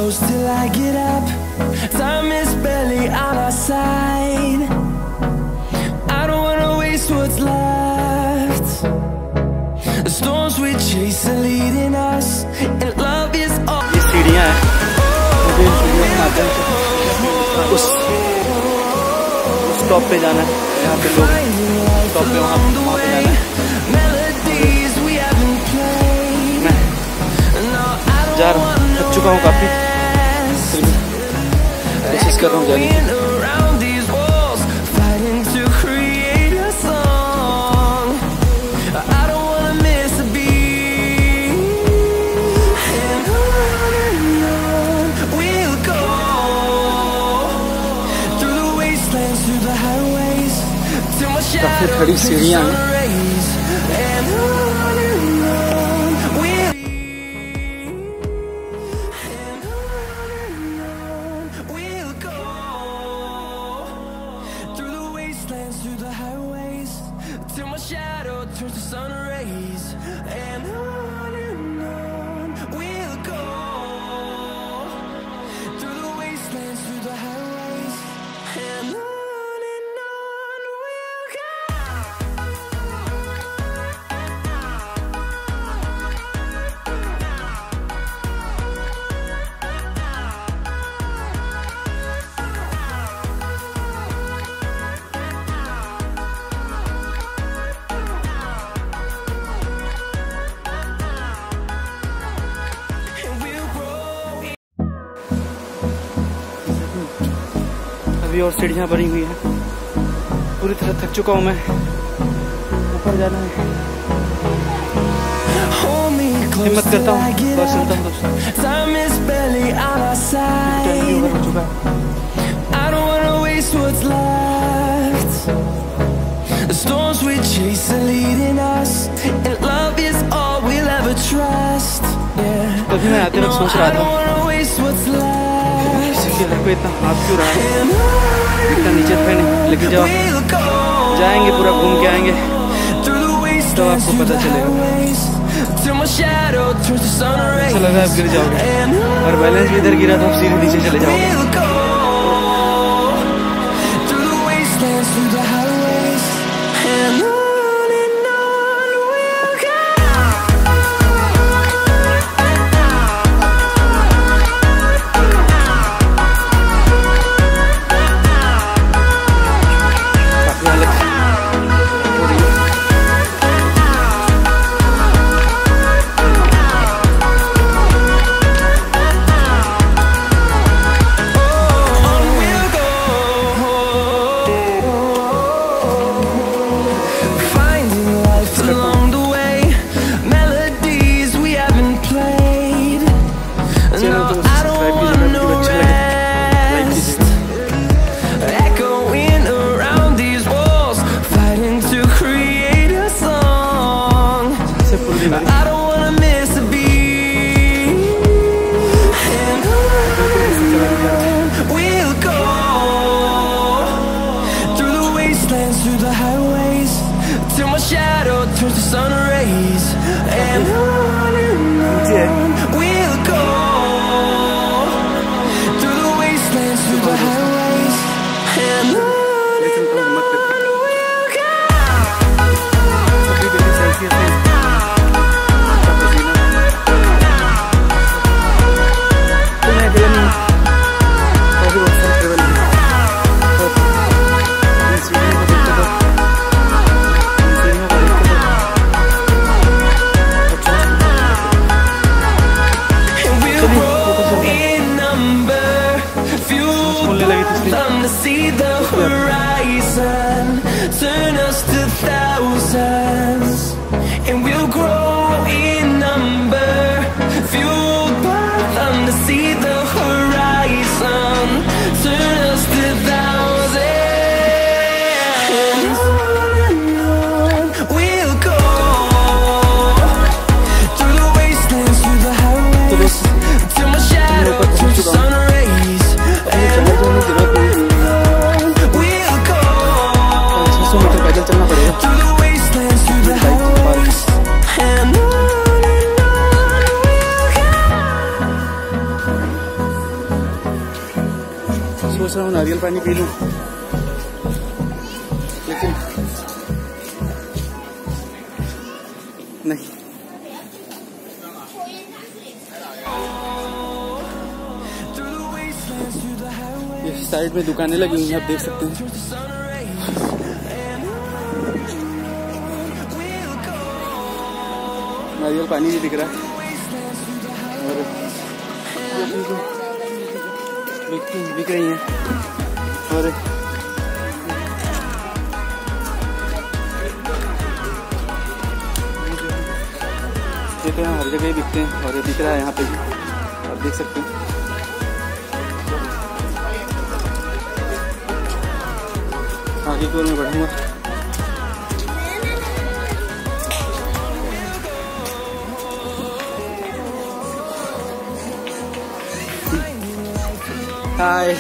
close till I get up. Time is barely on our side. I don't wanna waste what's left. The storms we chase are leading us, and love is all. ये सीढ़ियाँ हैं, मुझे इन सीढ़ियों के माध्यम से उस stop पे जाना है। यहाँ पे लोग स्टॉप पे वहाँ पे जाना है। मैं जा रहा हूँ, थक चुका हूँ काफ़ी, कोशिश कर रहा हूँ जाने की। काफी खड़ी सीढ़ियाँ हैं। अभी और सीढ़ियाँ बनी हुई हैं। पूरी तरह थक चुका हूँ मैं, ऊपर जाना है। हिम्मत करता हूँ, बस चलता हूँ दोस्तों। टाइम भी ओवर हो चुका है। तभी मैं आते वक्त सोच रहा था किसी के पे इतना हाथ क्यों रहा है, इतना नीचे था नहीं, लेकिन जब जाएंगे पूरा घूम के आएंगे तो आपको पता चलेगा। ऐसा लगा आप गिर जाओगे, और बैलेंस भी इधर गिरा तो आप सीधे नीचे चले जाओगे। Turn us to thousands, and we'll grow in number, fueled by them to see the horizon. Turn us to thousands, and on we'll go, through the wastelands, through the highways, till my shadow turns to sun rays. And on we'll go, through the wastelands, through the सोच रहा हूँ नारियल पानी P लूँ, लेकिन नहीं। इस side में दुकानें लगी हुई हैं, आप देख सकते हैं। नारियल पानी भी दिख रहा है और बिक रही हैं। और ये तो यहाँ हर जगह ही बिकते हैं और ये दिख रहा है यहाँ पे भी, आप देख सकते हैं। आगे की ओर मैं बढ़ूंगा। हाय,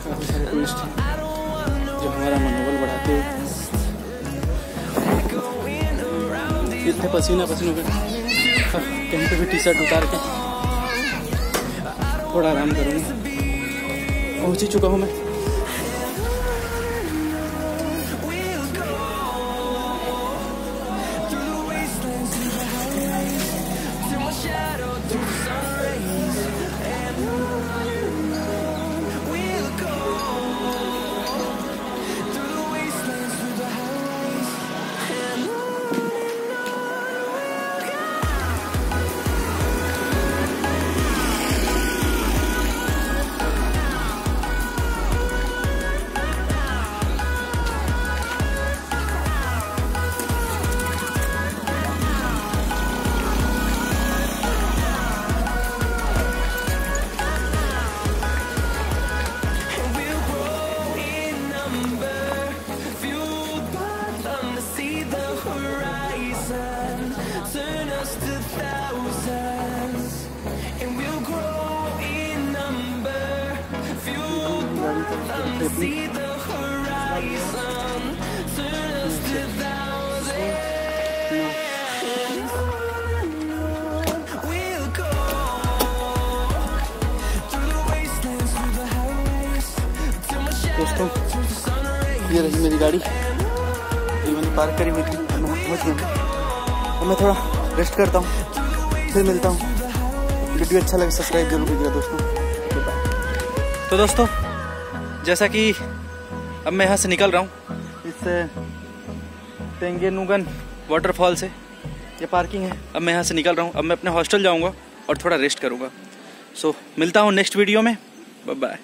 काफी सारे टूरिस्ट जो हमारा मनोबल बढ़ाते हैं। इतने पसीना पसीना हो गए, कहीं पे भी टी शर्ट उतार के थोड़ा आराम करूँगा। पहुँच ही चुका हूँ मैं। See the horizon, turn us to thousands. We'll go through the wastelands, through the highways, till my shadow turns to sun rays. ये रही मेरी गाड़ी, ये मैंने पार्क करी हुई थी। मैं पहुँच गया। अब मैं थोड़ा रेस्ट करता हूँ, फिर मिलता हूँ। वीडियो अच्छा लगे सब्सक्राइब जरूर कीजिएगा दोस्तों। तो दोस्तों, जैसा कि अब मैं यहाँ से निकल रहा हूँ इस टेंगेनुगन वाटरफॉल से, ये पार्किंग है। अब मैं यहाँ से निकल रहा हूँ। अब मैं अपने हॉस्टल जाऊँगा और थोड़ा रेस्ट करूँगा। सो मिलता हूँ नेक्स्ट वीडियो में। Bye bye.